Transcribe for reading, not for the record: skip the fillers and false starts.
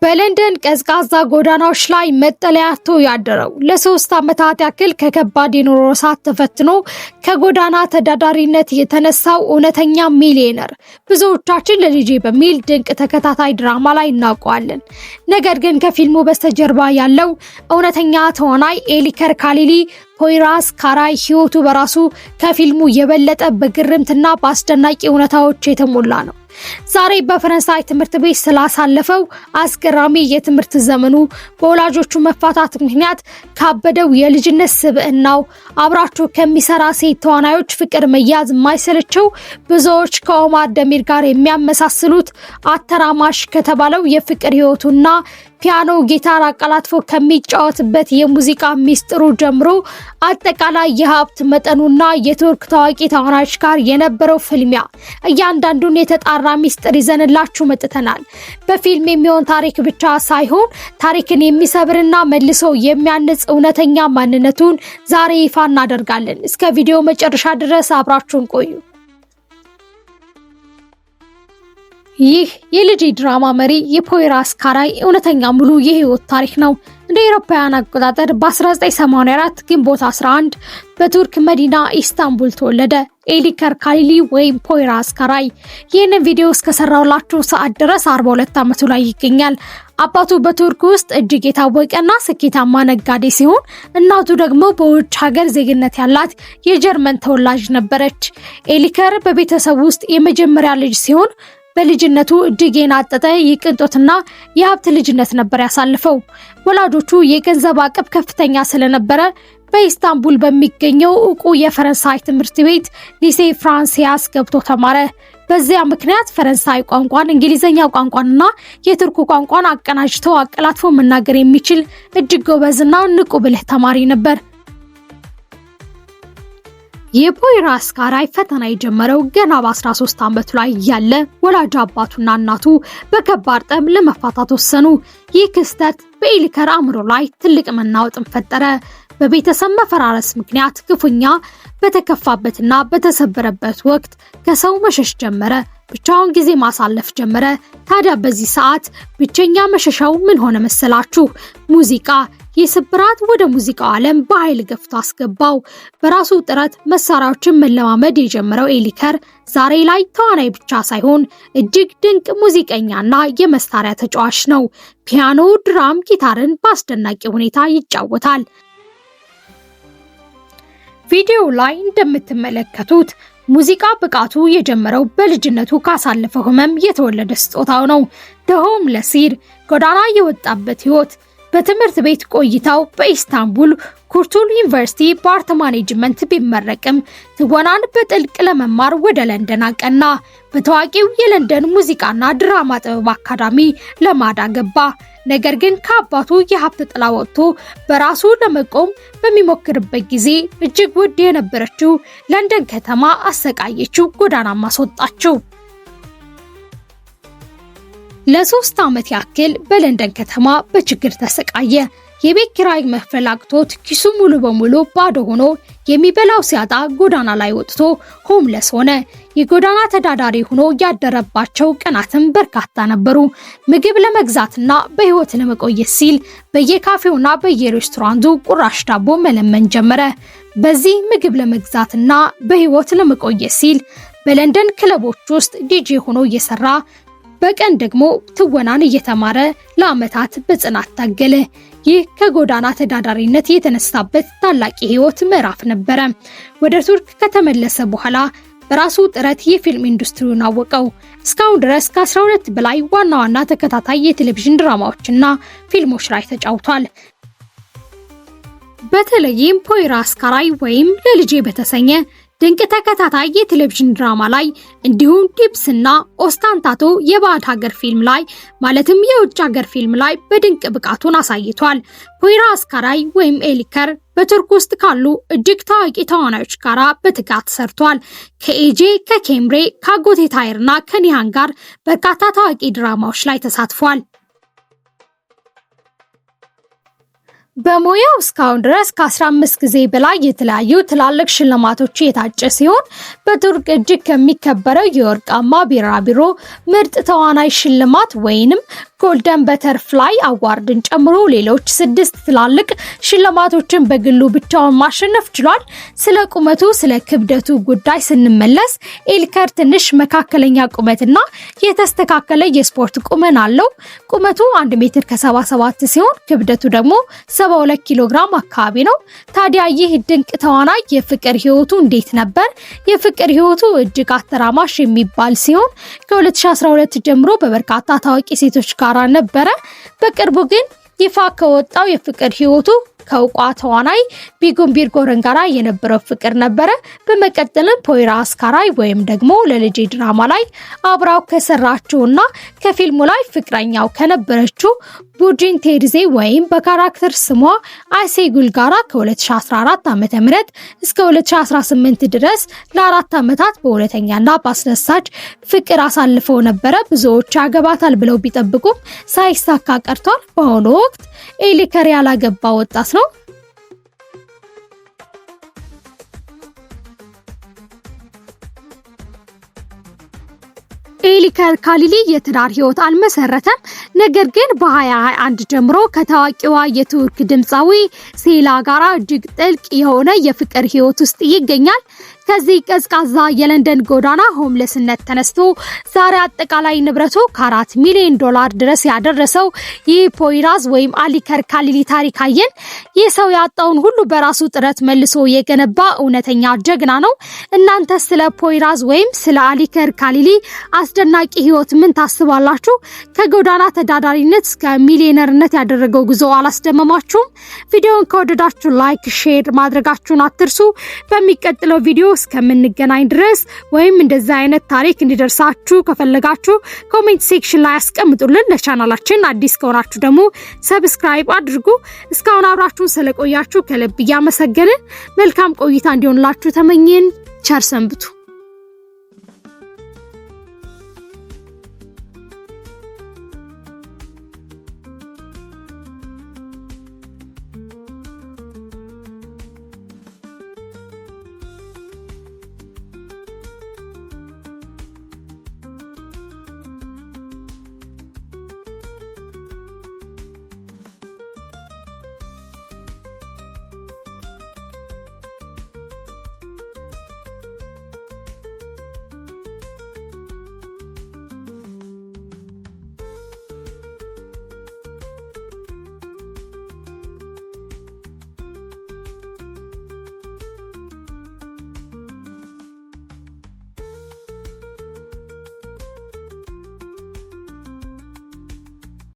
በለንደን ቀዝቃዛ ጎዳናዎች ላይ መጠለያ አጥቶ ያደረው ለ3 ዓመታት ያክል ከከባድ የኑሮ እሳት ተፈትኖ ከጎዳና ተዳዳሪነት የተነሳው እውነተኛ ሚሊዮነር ብዙዎቻችን ለልጄ በሚል ድንቅ ተከታታይ ድራማ ላይ እናውቀዋለን። ነገር ግን ከፊልሙ በስተጀርባ ያለው እውነተኛ ተዋናይ ኤሊከር ካሊሊ ፖይራስ ካራይ ህይወቱ በራሱ ከፊልሙ የበለጠ በግርምትና በአስደናቂ እውነታዎች የተሞላ ነው። ዛሬ በፈረንሳይ ትምህርት ቤት ስላሳለፈው አስገራሚ የትምህርት ዘመኑ፣ በወላጆቹ መፋታት ምክንያት ካበደው የልጅነት ስብዕናው፣ አብራቸው ከሚሰራ ሴት ተዋናዮች ፍቅር መያዝ የማይሰለቸው ብዙዎች ከኦማር ደሚር ጋር የሚያመሳስሉት አተራማሽ ከተባለው የፍቅር ህይወቱና ፒያኖ ጊታር አቀላጥፎ ከሚጫወትበት የሙዚቃ ሚስጥሩ ጀምሮ አጠቃላይ የሀብት መጠኑና የቱርክ ታዋቂ ተዋናዮች ጋር የነበረው ፍልሚያ እያንዳንዱን የተጣራ ሚስጥር ይዘንላችሁ መጥተናል። በፊልም የሚሆን ታሪክ ብቻ ሳይሆን ታሪክን የሚሰብርና መልሶ የሚያንጽ እውነተኛ ማንነቱን ዛሬ ይፋ እናደርጋለን። እስከ ቪዲዮ መጨረሻ ድረስ አብራችሁን ቆዩ። ይህ የልጅ ድራማ መሪ የፖይራስ ካራይ እውነተኛ ሙሉ የህይወት ታሪክ ነው። እንደ አውሮፓውያን አቆጣጠር በ1984 ግንቦት 11 በቱርክ መዲና ኢስታንቡል ተወለደ። ኤሊከር ካሊሊ ወይም ፖይራስ ካራይ ይህንን ቪዲዮ እስከሰራውላችሁ ሰዓት ድረስ 42 ዓመቱ ላይ ይገኛል። አባቱ በቱርክ ውስጥ እጅግ የታወቀና ስኬታማ ነጋዴ ሲሆን እናቱ ደግሞ በውጭ ሀገር ዜግነት ያላት የጀርመን ተወላጅ ነበረች። ኤሊከር በቤተሰብ ውስጥ የመጀመሪያ ልጅ ሲሆን በልጅነቱ እጅግ የናጠጠ የቅንጦትና የሀብት ልጅነት ነበር ያሳልፈው። ወላጆቹ የገንዘብ አቅም ከፍተኛ ስለነበረ በኢስታንቡል በሚገኘው ዕውቁ የፈረንሳይ ትምህርት ቤት ሊሴ ፍራንሲያስ ገብቶ ተማረ። በዚያ ምክንያት ፈረንሳይ ቋንቋን፣ እንግሊዘኛ ቋንቋንና የቱርክ ቋንቋን አቀናጅቶ አቀላጥፎ መናገር የሚችል እጅግ ጎበዝና ንቁ ብልህ ተማሪ ነበር። የፖይራስ ካራይ ፈተና የጀመረው ገና በ13 ዓመቱ ላይ ያለ ወላጅ አባቱና እናቱ በከባድ ጠብ ለመፋታት ወሰኑ። ይህ ክስተት በኤሊከር አእምሮ ላይ ትልቅ መናወጥን ፈጠረ። በቤተሰብ መፈራረስ ምክንያት ክፉኛ በተከፋበትና በተሰበረበት ወቅት ከሰው መሸሽ ጀመረ። ብቻውን ጊዜ ማሳለፍ ጀመረ። ታዲያ በዚህ ሰዓት ብቸኛ መሸሻው ምን ሆነ መሰላችሁ? ሙዚቃ። የስብራት ወደ ሙዚቃው ዓለም በኃይል ገፍቶ አስገባው። በራሱ ጥረት መሳሪያዎችን መለማመድ የጀመረው ኤሊከር ዛሬ ላይ ተዋናይ ብቻ ሳይሆን እጅግ ድንቅ ሙዚቀኛና የመሳሪያ ተጫዋች ነው። ፒያኖ፣ ድራም፣ ጊታርን በአስደናቂ ሁኔታ ይጫወታል። ቪዲዮ ላይ እንደምትመለከቱት ሙዚቃ ብቃቱ የጀመረው በልጅነቱ ካሳለፈው ህመም የተወለደ ስጦታው ነው። ሆምለስ ጎዳና የወጣበት ህይወት። በትምህርት ቤት ቆይታው በኢስታንቡል ኩርቱል ዩኒቨርሲቲ በአርት ማኔጅመንት ቢመረቅም ትወናን በጥልቅ ለመማር ወደ ለንደን አቀና። በታዋቂው የለንደን ሙዚቃና ድራማ ጥበብ አካዳሚ ለማዳ ገባ። ነገር ግን ከአባቱ የሀብት ጥላ ወጥቶ በራሱ ለመቆም በሚሞክርበት ጊዜ እጅግ ውድ የነበረችው ለንደን ከተማ አሰቃየችው፣ ጎዳናም አስወጣችው። ለ3 ዓመት ያክል በለንደን ከተማ በችግር ተሰቃየ። የቤት ኪራይ መክፈል አቅቶት ኪሱ ሙሉ በሙሉ ባዶ ሆኖ የሚበላው ሲያጣ ጎዳና ላይ ወጥቶ ሆምለስ ሆነ። የጎዳና ተዳዳሪ ሆኖ ያደረባቸው ቀናትም በርካታ ነበሩ። ምግብ ለመግዛትና በህይወት ለመቆየት ሲል በየካፌውና በየሬስቶራንቱ ቁራሽ ዳቦ መለመን ጀመረ። በዚህ ምግብ ለመግዛትና በህይወት ለመቆየት ሲል በለንደን ክለቦች ውስጥ ዲጄ ሆኖ እየሰራ በቀን ደግሞ ትወናን እየተማረ ለዓመታት በጽናት ታገለ። ይህ ከጎዳና ተዳዳሪነት የተነሳበት ታላቅ የህይወት ምዕራፍ ነበረ። ወደ ቱርክ ከተመለሰ በኋላ በራሱ ጥረት የፊልም ኢንዱስትሪውን አወቀው። እስካሁን ድረስ ከ12 በላይ ዋና ዋና ተከታታይ የቴሌቪዥን ድራማዎችና ፊልሞች ላይ ተጫውቷል። በተለይም ፖይራስ ካራይ ወይም ለልጄ በተሰኘ ድንቅ ተከታታይ የቴሌቪዥን ድራማ ላይ እንዲሁም ዲፕስና ኦስታንታቶ የባዕድ ሀገር ፊልም ላይ ማለትም የውጭ ሀገር ፊልም ላይ በድንቅ ብቃቱን አሳይቷል። ፖይራስ ካራይ ወይም ኤሊከር በቱርክ ውስጥ ካሉ እጅግ ታዋቂ ተዋናዮች ጋር በትጋት ሰርቷል። ከኤጄ፣ ከኬምሬ፣ ከአጎቴ ታይርና ከኒሃን ጋር በርካታ ታዋቂ ድራማዎች ላይ ተሳትፏል። በሙያው እስካሁን ድረስ ከ15 ጊዜ በላይ የተለያዩ ትላልቅ ሽልማቶች የታጨ ሲሆን በቱርክ እጅግ ከሚከበረው የወርቃማ ቢራቢሮ ምርጥ ተዋናይ ሽልማት ወይንም ጎልደን በተርፍላይ አዋርድን ጨምሮ ሌሎች 6 ትላልቅ ሽልማቶችን በግሉ ብቻውን ማሸነፍ ችሏል። ስለ ቁመቱ ስለ ክብደቱ ጉዳይ ስንመለስ ኢሊከር ትንሽ መካከለኛ ቁመትና የተስተካከለ የስፖርት ቁመና አለው። ቁመቱ 1 ሜትር ከ77 ሲሆን ክብደቱ ደግሞ 72 ኪሎ ግራም አካባቢ ነው። ታዲያ ይህ ድንቅ ተዋናይ የፍቅር ህይወቱ እንዴት ነበር? የፍቅር ህይወቱ እጅግ አተራማሽ የሚባል ሲሆን ከ2012 ጀምሮ በበርካታ ታዋቂ ሴቶች ጋር ነበረ። በቅርቡ ግን ይፋ ከወጣው የፍቅር ህይወቱ ከውቋ ተዋናይ ቢጉን ቢርጎረን ጋራ የነበረው ፍቅር ነበረ። በመቀጠልም ፖይራ አስካራይ ወይም ደግሞ ለልጄ ድራማ ላይ አብራው ከሰራችውና ከፊልሙ ላይ ፍቅረኛው ከነበረችው ቡጂን ቴድዜ ወይም በካራክተር ስሟ አይሴጉል ጋራ ከ2014 ዓ.ም እስከ 2018 ድረስ ለ4 ዓመታት በእውነተኛና በአስደሳች ፍቅር አሳልፈው ነበረ። ብዙዎች ያገባታል ብለው ቢጠብቁም ሳይሳካ ቀርቷል። በአሁኑ ወቅት ኢሊከር ያላገባ ወጣት ነው። ኢሊከር ካሊሊ የትዳር ህይወት አልመሰረተም። ነገር ግን በ2021 ጀምሮ ከታዋቂዋ የቱርክ ድምፃዊ ሴላ ጋራ እጅግ ጥልቅ የሆነ የፍቅር ህይወት ውስጥ ይገኛል። ከዚህ ቀዝቃዛ የለንደን ጎዳና ሆምለስነት ተነስቶ ዛሬ አጠቃላይ ንብረቱ ከ4 ሚሊዮን ዶላር ድረስ ያደረሰው ይህ ፖይራዝ ወይም አሊከር ካሊሊ ታሪክ አየን። ይህ ሰው ያጣውን ሁሉ በራሱ ጥረት መልሶ የገነባ እውነተኛ ጀግና ነው። እናንተ ስለ ፖይራዝ ወይም ስለ አሊከር ካሊሊ አስደናቂ ህይወት ምን ታስባላችሁ? ከጎዳና ተዳዳሪነት እስከ ሚሊዮነርነት ያደረገው ጉዞ አላስደመማችሁም? ቪዲዮውን ከወደዳችሁ ላይክ፣ ሼር ማድረጋችሁን አትርሱ። በሚቀጥለው ቪዲዮ እስከምንገናኝ ድረስ ወይም እንደዛ አይነት ታሪክ እንዲደርሳችሁ ከፈለጋችሁ ኮሜንት ሴክሽን ላይ አስቀምጡልን። ለቻናላችን አዲስ ከሆናችሁ ደግሞ ሰብስክራይብ አድርጉ። እስካሁን አብራችሁን ስለቆያችሁ ከልብ እያመሰገንን መልካም ቆይታ እንዲሆንላችሁ ተመኘን። ቸር ሰንብቱ።